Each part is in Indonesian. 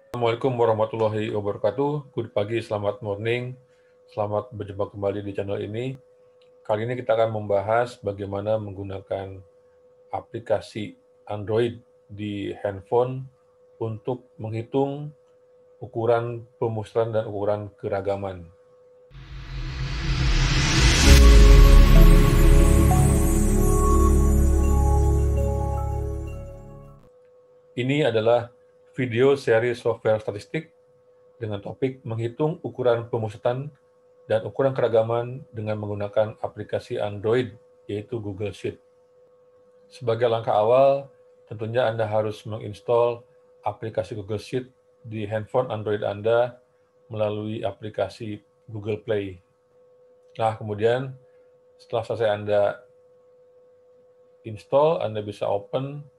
Assalamualaikum warahmatullahi wabarakatuh. Good pagi, selamat morning. Selamat berjumpa kembali di channel ini. Kali ini kita akan membahas bagaimana menggunakan aplikasi Android di handphone untuk menghitung ukuran pemusatan dan ukuran keragaman. Ini adalah video seri software statistik dengan topik menghitung ukuran pemusatan dan ukuran keragaman dengan menggunakan aplikasi Android, yaitu Google Sheet. Sebagai langkah awal, tentunya Anda harus menginstal aplikasi Google Sheet di handphone Android Anda melalui aplikasi Google Play. Nah, kemudian setelah selesai Anda install, Anda bisa open,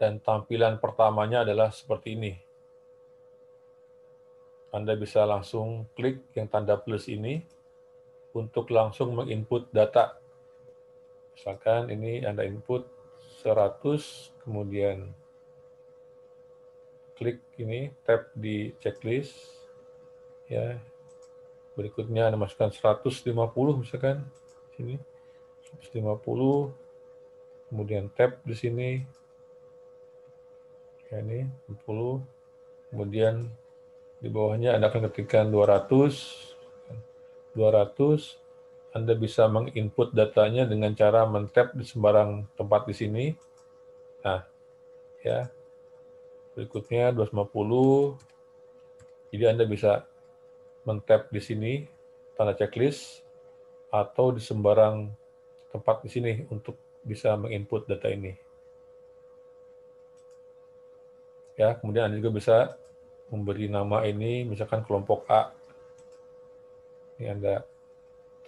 dan tampilan pertamanya adalah seperti ini. Anda bisa langsung klik yang tanda plus ini untuk langsung menginput data. Misalkan ini Anda input 100, kemudian klik ini, tap di checklist, ya. Berikutnya Anda masukkan 150 misalkan, sini, 150, kemudian tap di sini, ya ini, 60, kemudian di bawahnya Anda akan ketikkan 200, Anda bisa menginput datanya dengan cara men-tap di sembarang tempat di sini. Nah, ya. Berikutnya 250. Jadi Anda bisa men-tap di sini tanda checklist atau di sembarang tempat di sini untuk bisa menginput data ini. Ya, kemudian Anda juga bisa memberi nama ini, misalkan kelompok A. Ini Anda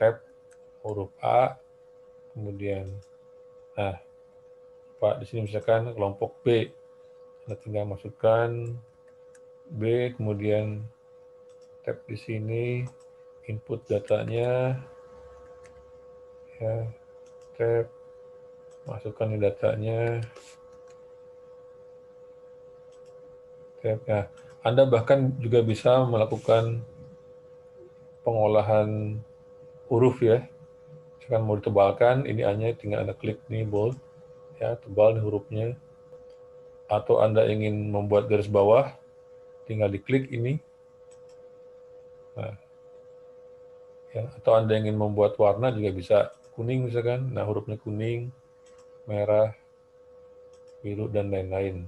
tap huruf A, kemudian, nah, Pak di sini misalkan kelompok B. Anda tinggal masukkan B, kemudian tap di sini, input datanya, ya, tap, masukkan di datanya, tap. Nah, Anda bahkan juga bisa melakukan pengolahan huruf ya. Misalkan mau ditebalkan, ini A-nya tinggal Anda klik nih bold, ya, tebal nih hurufnya. Atau Anda ingin membuat garis bawah, tinggal diklik ini. Nah, ya, atau Anda ingin membuat warna juga bisa, kuning misalkan. Nah, hurufnya kuning, merah, biru, dan lain-lain.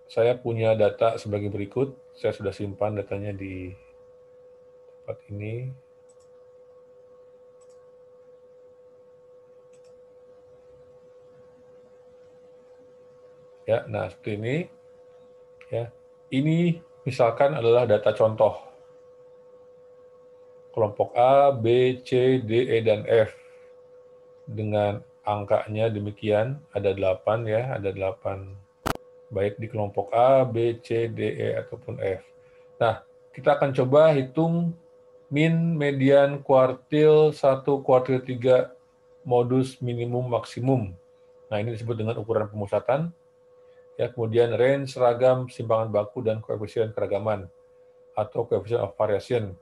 Saya punya data sebagai berikut. Saya sudah simpan datanya di tempat ini. Ya, nah seperti ini. Ya, ini misalkan adalah data contoh. Kelompok A, B, C, D, E, dan F. Dengan angkanya demikian, ada 8 ya, ada 8. Baik di kelompok A, B, C, D, E, ataupun F. Nah, kita akan coba hitung min, median, kuartil 1, kuartil 3, modus, minimum, maksimum. Nah, ini disebut dengan ukuran pemusatan. Ya, kemudian range, seragam, simpangan baku, dan koefisien keragaman atau coefficient of variation.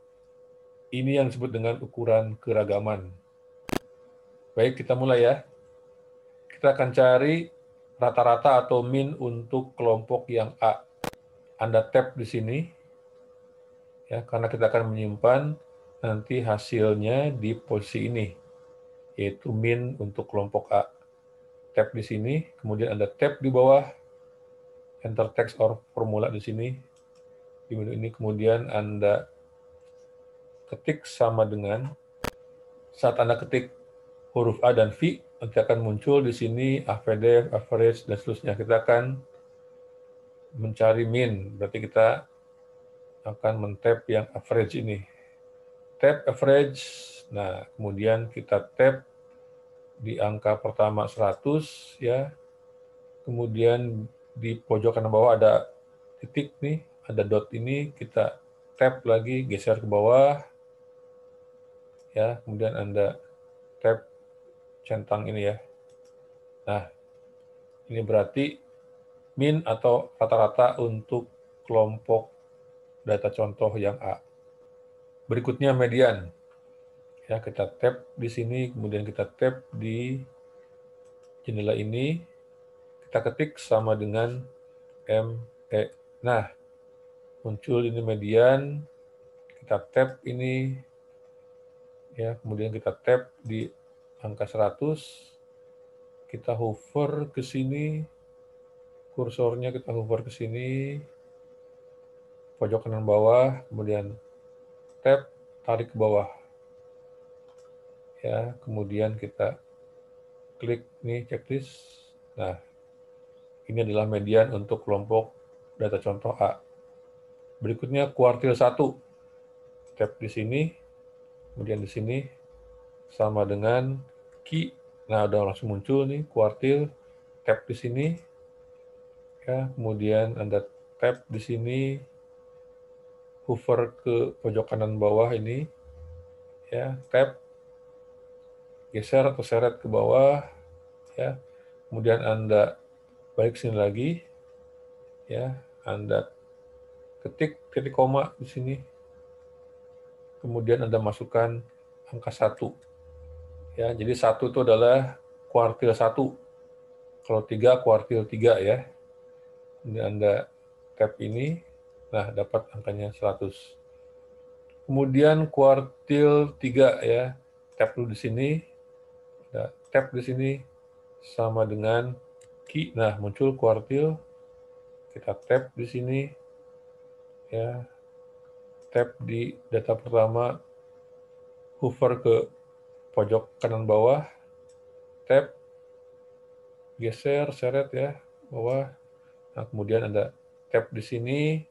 Ini yang disebut dengan ukuran keragaman. Baik, kita mulai ya. Kita akan cari rata-rata atau min untuk kelompok yang A. Anda tap di sini, ya, karena kita akan menyimpan nanti hasilnya di posisi ini, yaitu min untuk kelompok A. Tap di sini, kemudian Anda tap di bawah, enter text or formula di sini, di menu ini, kemudian Anda ketik sama dengan, saat Anda ketik huruf A dan V, nanti akan muncul di sini AVD, average, dan seterusnya. Kita akan mencari min, berarti kita akan men-tap yang average ini. Tap average, nah kemudian kita tap di angka pertama 100, ya. Kemudian di pojok kanan bawah ada titik nih, ada dot ini, kita tap lagi, geser ke bawah, ya. Kemudian Anda tap centang ini ya. Nah, ini berarti min atau rata-rata untuk kelompok data contoh yang A. Berikutnya median. Ya, kita tap di sini, kemudian kita tap di jendela ini, kita ketik sama dengan ME. Nah, muncul ini median, kita tap ini, ya, kemudian kita tap di angka 100, kita hover ke sini, kursornya kita hover ke sini, pojok kanan bawah, kemudian tap, tarik ke bawah. Ya, kemudian kita klik nih checklist. Nah, ini adalah median untuk kelompok data contoh A. Berikutnya kuartil 1. Tap di sini, kemudian di sini sama dengan key. Nah, udah langsung muncul nih kuartil. Tap di sini. Ya, kemudian Anda tap di sini, hover ke pojok kanan bawah ini. Ya, tap, geser atau seret ke bawah, ya. Kemudian Anda balik sini lagi, ya. Anda ketik titik koma di sini. Kemudian Anda masukkan angka 1. Ya, jadi 1 itu adalah kuartil 1. Kalau 3 kuartil 3 ya. Kemudian Anda tap ini, nah dapat angkanya 100. Kemudian kuartil 3 ya. Tap dulu di sini. Tap di sini sama dengan key. Nah, muncul kuartil. Kita tap di sini. Ya. Tap di data pertama. Hover ke pojok kanan bawah. Tap. Geser, seret ya, bawah. Nah, kemudian Anda tap di sini,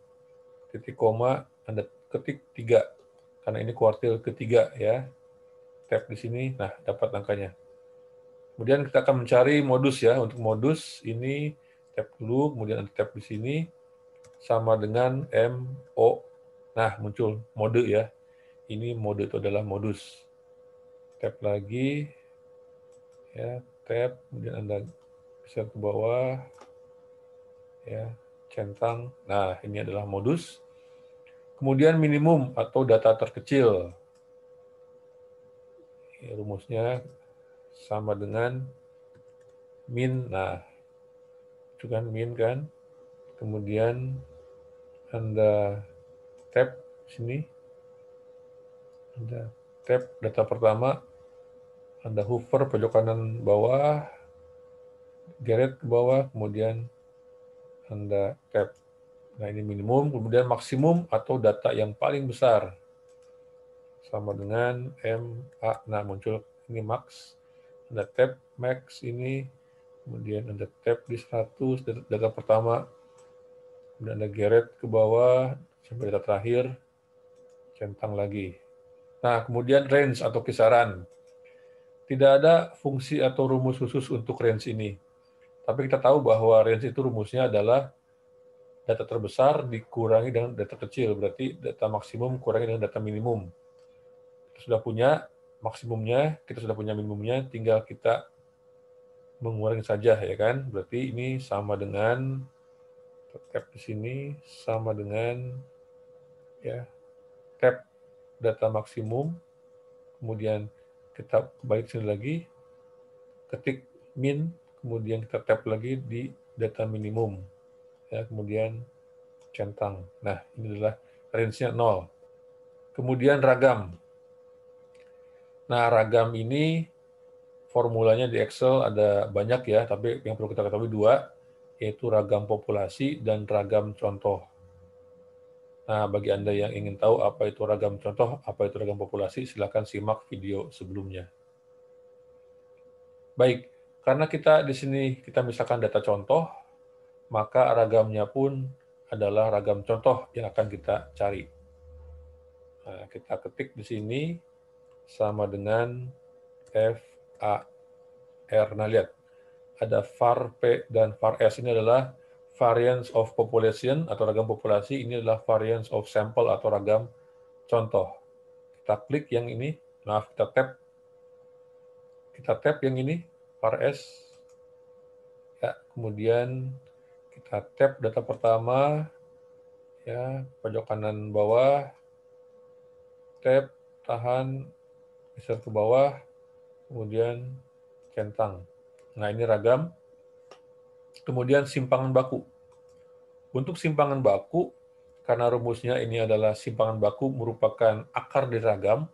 titik koma, Anda ketik 3. Karena ini kuartil ketiga ya. Tap di sini, nah dapat angkanya. Kemudian kita akan mencari modus ya. Untuk modus ini tap dulu, kemudian Anda tap di sini sama dengan MO. Nah, muncul mode ya. Ini mode itu adalah modus. Tap lagi ya, tap, kemudian Anda geser ke bawah ya, centang. Nah, ini adalah modus. Kemudian minimum atau data terkecil. Ya, rumusnya sama dengan min. Nah, itu kan min kan. Kemudian Anda tap sini. Anda tap data pertama. Anda hover pojok kanan bawah. Geret ke bawah. Kemudian Anda tap. Nah, ini minimum. Kemudian maksimum atau data yang paling besar. Sama dengan MA. Nah, muncul ini max. Anda tap max ini. Kemudian Anda tap di 100, data pertama. Kemudian Anda geret ke bawah sampai data terakhir. Centang lagi. Nah, kemudian range atau kisaran. Tidak ada fungsi atau rumus khusus untuk range ini. Tapi kita tahu bahwa range itu rumusnya adalah data terbesar dikurangi dengan data kecil. Berarti data maksimum kurangi dengan data minimum. Kita sudah punya maksimumnya, kita sudah punya minimumnya, tinggal kita mengurangi saja ya kan. Berarti ini sama dengan tap di sini sama dengan ya tap data maksimum, kemudian kita balik sini lagi, ketik min, kemudian kita tap lagi di data minimum, ya kemudian centang. Nah, ini adalah range-nya 0. Kemudian ragam. Nah, ragam ini formulanya di Excel ada banyak ya, tapi yang perlu kita ketahui 2, yaitu ragam populasi dan ragam contoh. Nah, bagi Anda yang ingin tahu apa itu ragam contoh, apa itu ragam populasi, silakan simak video sebelumnya. Baik, karena kita di sini kita misalkan data contoh, maka ragamnya pun adalah ragam contoh yang akan kita cari. Nah, kita ketik di sini sama dengan VAR. Nah, lihat, ada var P dan var S. Ini adalah variance of population atau ragam populasi. Ini adalah variance of sample atau ragam contoh. Kita klik yang ini, maaf, kita tap yang ini, var S. Ya, kemudian kita Kita tab data pertama, ya, pojok kanan bawah, tab, tahan, geser ke bawah, kemudian centang. Nah, ini ragam. Kemudian simpangan baku. Untuk simpangan baku, karena rumusnya ini adalah simpangan baku merupakan akar dari ragam,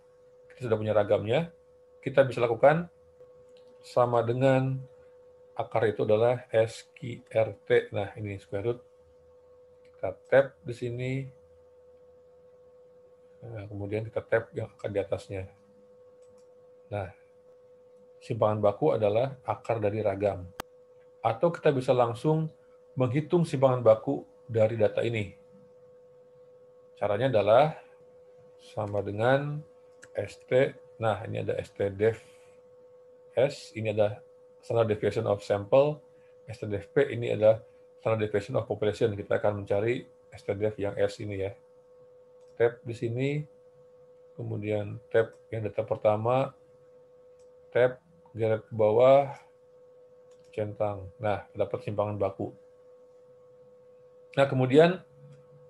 kita sudah punya ragamnya, kita bisa lakukan sama dengan akar itu adalah SQRT. Nah, ini square root. Kita tab di sini. Nah, kemudian kita tab yang akar di atasnya. Nah, simpangan baku adalah akar dari ragam. Atau kita bisa langsung menghitung simpangan baku dari data ini. Caranya adalah sama dengan ST. Nah, ini ada STDEV S, ini ada standard deviation of sample. STDEV P, ini adalah standard deviation of population. Kita akan mencari STDEV yang S ini ya. Tab di sini, kemudian tab yang data pertama, tab, geret ke bawah, centang. Nah, dapat simpangan baku. Nah, kemudian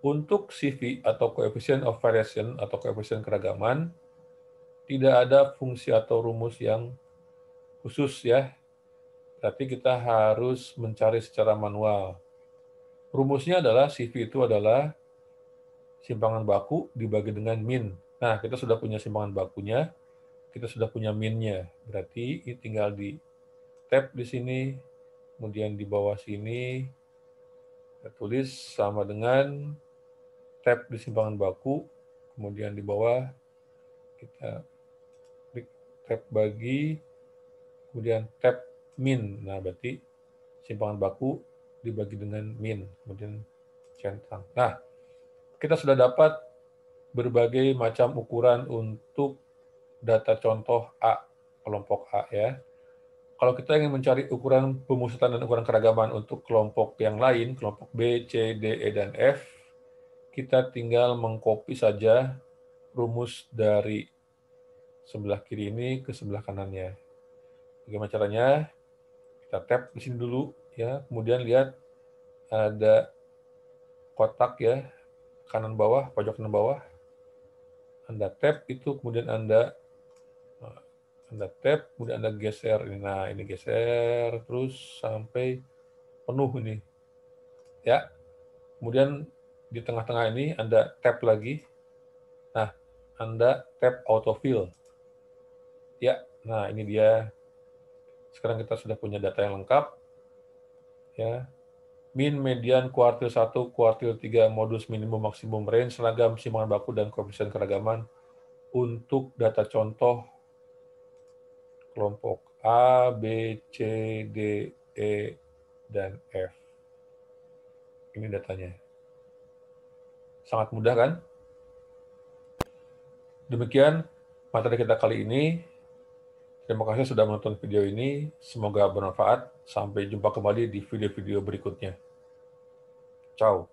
untuk CV atau coefficient of variation atau coefficient keragaman, tidak ada fungsi atau rumus yang khusus ya. Berarti kita harus mencari secara manual. Rumusnya adalah CV itu adalah simpangan baku dibagi dengan min. Nah, kita sudah punya simpangan bakunya, kita sudah punya minnya. Berarti ini tinggal di tab di sini, kemudian di bawah sini, kita tulis sama dengan tab di simpangan baku, kemudian di bawah kita klik tab bagi, kemudian tab min. Nah, berarti simpangan baku dibagi dengan min, kemudian centang. Nah, kita sudah dapat berbagai macam ukuran untuk data contoh A, kelompok A ya. Kalau kita ingin mencari ukuran pemusatan dan ukuran keragaman untuk kelompok yang lain, kelompok B, C, D, E, dan F, kita tinggal mengcopy saja rumus dari sebelah kiri ini ke sebelah kanannya. Bagaimana caranya? Kita tab di sini dulu ya, kemudian lihat ada kotak ya, kanan bawah, pojok kanan bawah. Anda tab itu, kemudian Anda tab, kemudian Anda geser ini. Nah, ini geser terus sampai penuh ini. Ya. Kemudian di tengah-tengah ini Anda tab lagi. Nah, Anda tab autofill. Ya. Nah, ini dia. Sekarang kita sudah punya data yang lengkap. Ya. Min, median, kuartil 1, kuartil 3, modus minimum maksimum range, ragam, simpangan baku, dan koefisien keragaman untuk data contoh kelompok A, B, C, D, E, dan F. Ini datanya. Sangat mudah kan? Demikian materi kita kali ini. Terima kasih sudah menonton video ini. Semoga bermanfaat. Sampai jumpa kembali di video-video berikutnya. Ciao.